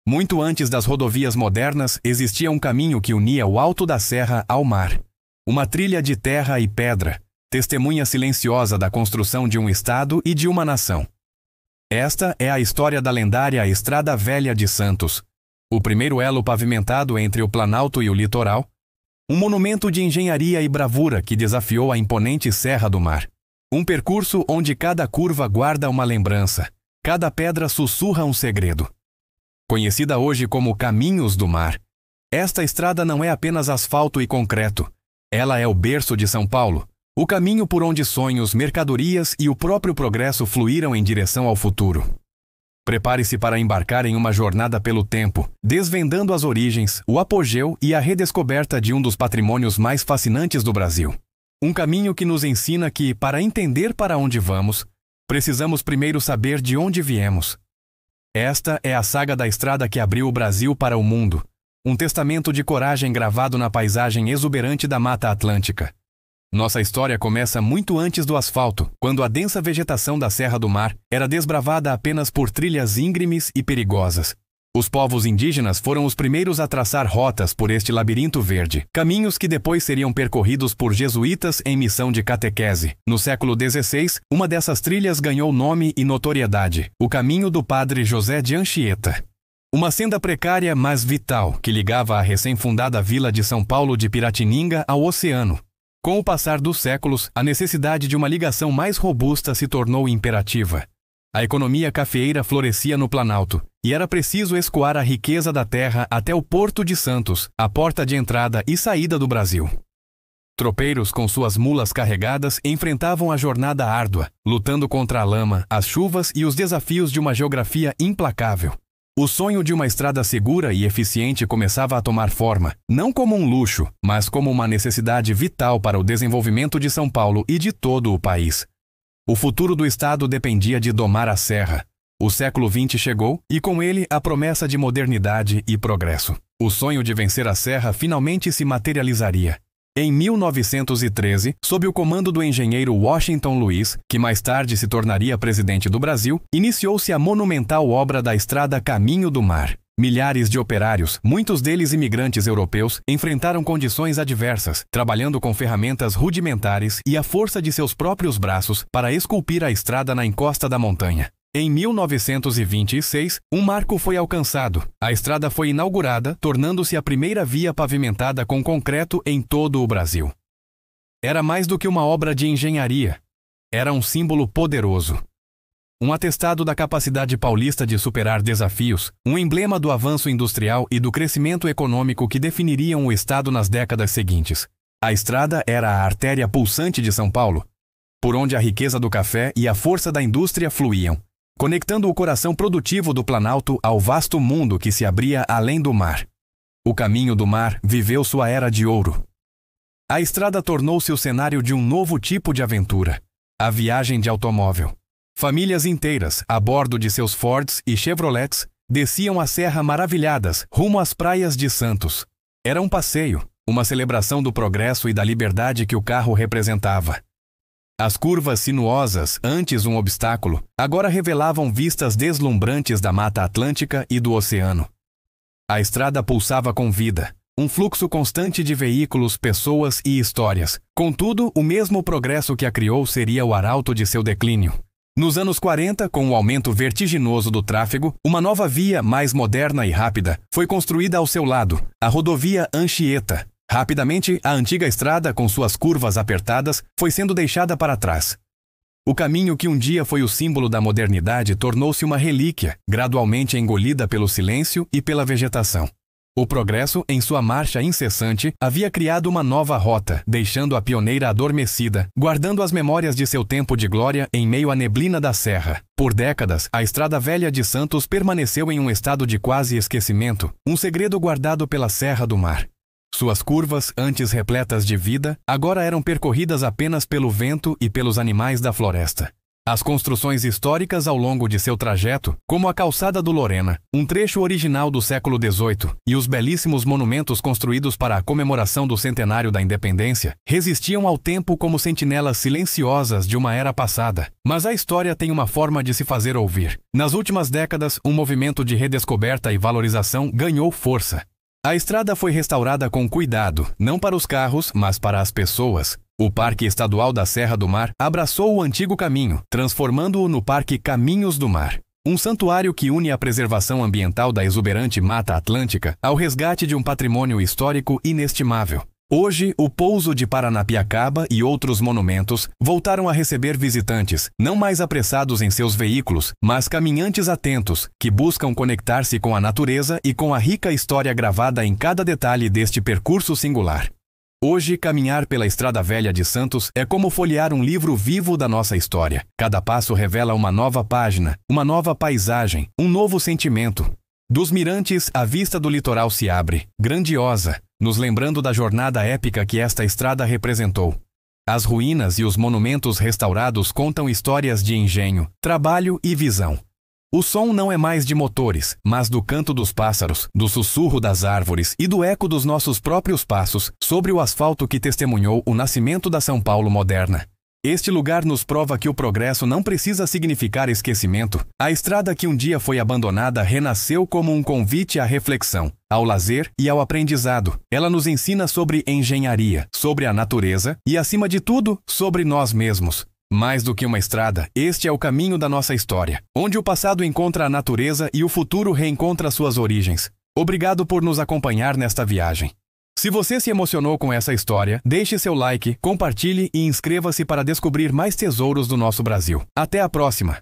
Muito antes das rodovias modernas, existia um caminho que unia o alto da serra ao mar. Uma trilha de terra e pedra, testemunha silenciosa da construção de um estado e de uma nação. Esta é a história da lendária Estrada Velha de Santos, o primeiro elo pavimentado entre o Planalto e o litoral, um monumento de engenharia e bravura que desafiou a imponente Serra do Mar. Um percurso onde cada curva guarda uma lembrança, cada pedra sussurra um segredo. Conhecida hoje como Caminhos do Mar, esta estrada não é apenas asfalto e concreto. Ela é o berço de São Paulo, o caminho por onde sonhos, mercadorias e o próprio progresso fluíram em direção ao futuro. Prepare-se para embarcar em uma jornada pelo tempo, desvendando as origens, o apogeu e a redescoberta de um dos patrimônios mais fascinantes do Brasil. Um caminho que nos ensina que, para entender para onde vamos, precisamos primeiro saber de onde viemos. Esta é a saga da estrada que abriu o Brasil para o mundo, um testamento de coragem gravado na paisagem exuberante da Mata Atlântica. Nossa história começa muito antes do asfalto, quando a densa vegetação da Serra do Mar era desbravada apenas por trilhas íngremes e perigosas. Os povos indígenas foram os primeiros a traçar rotas por este labirinto verde, caminhos que depois seriam percorridos por jesuítas em missão de catequese. No século XVI, uma dessas trilhas ganhou nome e notoriedade, o Caminho do Padre José de Anchieta. Uma senda precária, mas vital, que ligava a recém-fundada vila de São Paulo de Piratininga ao oceano. Com o passar dos séculos, a necessidade de uma ligação mais robusta se tornou imperativa. A economia cafeeira florescia no Planalto, e era preciso escoar a riqueza da terra até o Porto de Santos, a porta de entrada e saída do Brasil. Tropeiros com suas mulas carregadas enfrentavam a jornada árdua, lutando contra a lama, as chuvas e os desafios de uma geografia implacável. O sonho de uma estrada segura e eficiente começava a tomar forma, não como um luxo, mas como uma necessidade vital para o desenvolvimento de São Paulo e de todo o país. O futuro do estado dependia de domar a serra. O século XX chegou e com ele a promessa de modernidade e progresso. O sonho de vencer a serra finalmente se materializaria. Em 1913, sob o comando do engenheiro Washington Luiz, que mais tarde se tornaria presidente do Brasil, iniciou-se a monumental obra da estrada Caminho do Mar. Milhares de operários, muitos deles imigrantes europeus, enfrentaram condições adversas, trabalhando com ferramentas rudimentares e a força de seus próprios braços para esculpir a estrada na encosta da montanha. Em 1926, um marco foi alcançado. A estrada foi inaugurada, tornando-se a primeira via pavimentada com concreto em todo o Brasil. Era mais do que uma obra de engenharia. Era um símbolo poderoso. Um atestado da capacidade paulista de superar desafios, um emblema do avanço industrial e do crescimento econômico que definiriam o estado nas décadas seguintes. A estrada era a artéria pulsante de São Paulo, por onde a riqueza do café e a força da indústria fluíam, conectando o coração produtivo do Planalto ao vasto mundo que se abria além do mar. O Caminho do Mar viveu sua era de ouro. A estrada tornou-se o cenário de um novo tipo de aventura, a viagem de automóvel. Famílias inteiras, a bordo de seus Fords e Chevrolets, desciam a serra maravilhadas, rumo às praias de Santos. Era um passeio, uma celebração do progresso e da liberdade que o carro representava. As curvas sinuosas, antes um obstáculo, agora revelavam vistas deslumbrantes da Mata Atlântica e do oceano. A estrada pulsava com vida, um fluxo constante de veículos, pessoas e histórias. Contudo, o mesmo progresso que a criou seria o arauto de seu declínio. Nos anos 40, com o aumento vertiginoso do tráfego, uma nova via mais moderna e rápida foi construída ao seu lado, a rodovia Anchieta. Rapidamente, a antiga estrada, com suas curvas apertadas, foi sendo deixada para trás. O caminho que um dia foi o símbolo da modernidade tornou-se uma relíquia, gradualmente engolida pelo silêncio e pela vegetação. O progresso, em sua marcha incessante, havia criado uma nova rota, deixando a pioneira adormecida, guardando as memórias de seu tempo de glória em meio à neblina da serra. Por décadas, a Estrada Velha de Santos permaneceu em um estado de quase esquecimento, um segredo guardado pela Serra do Mar. Suas curvas, antes repletas de vida, agora eram percorridas apenas pelo vento e pelos animais da floresta. As construções históricas ao longo de seu trajeto, como a Calçada do Lorena, um trecho original do século XVIII, e os belíssimos monumentos construídos para a comemoração do centenário da independência, resistiam ao tempo como sentinelas silenciosas de uma era passada. Mas a história tem uma forma de se fazer ouvir. Nas últimas décadas, um movimento de redescoberta e valorização ganhou força. A estrada foi restaurada com cuidado, não para os carros, mas para as pessoas. O Parque Estadual da Serra do Mar abraçou o antigo caminho, transformando-o no Parque Caminhos do Mar. Um santuário que une a preservação ambiental da exuberante Mata Atlântica ao resgate de um patrimônio histórico inestimável. Hoje, o pouso de Paranapiacaba e outros monumentos voltaram a receber visitantes, não mais apressados em seus veículos, mas caminhantes atentos, que buscam conectar-se com a natureza e com a rica história gravada em cada detalhe deste percurso singular. Hoje, caminhar pela Estrada Velha de Santos é como folhear um livro vivo da nossa história. Cada passo revela uma nova página, uma nova paisagem, um novo sentimento. Dos mirantes, a vista do litoral se abre, grandiosa, nos lembrando da jornada épica que esta estrada representou. As ruínas e os monumentos restaurados contam histórias de engenho, trabalho e visão. O som não é mais de motores, mas do canto dos pássaros, do sussurro das árvores e do eco dos nossos próprios passos sobre o asfalto que testemunhou o nascimento da São Paulo moderna. Este lugar nos prova que o progresso não precisa significar esquecimento. A estrada que um dia foi abandonada renasceu como um convite à reflexão, ao lazer e ao aprendizado. Ela nos ensina sobre engenharia, sobre a natureza e, acima de tudo, sobre nós mesmos. Mais do que uma estrada, este é o caminho da nossa história, onde o passado encontra a natureza e o futuro reencontra suas origens. Obrigado por nos acompanhar nesta viagem. Se você se emocionou com essa história, deixe seu like, compartilhe e inscreva-se para descobrir mais tesouros do nosso Brasil. Até a próxima!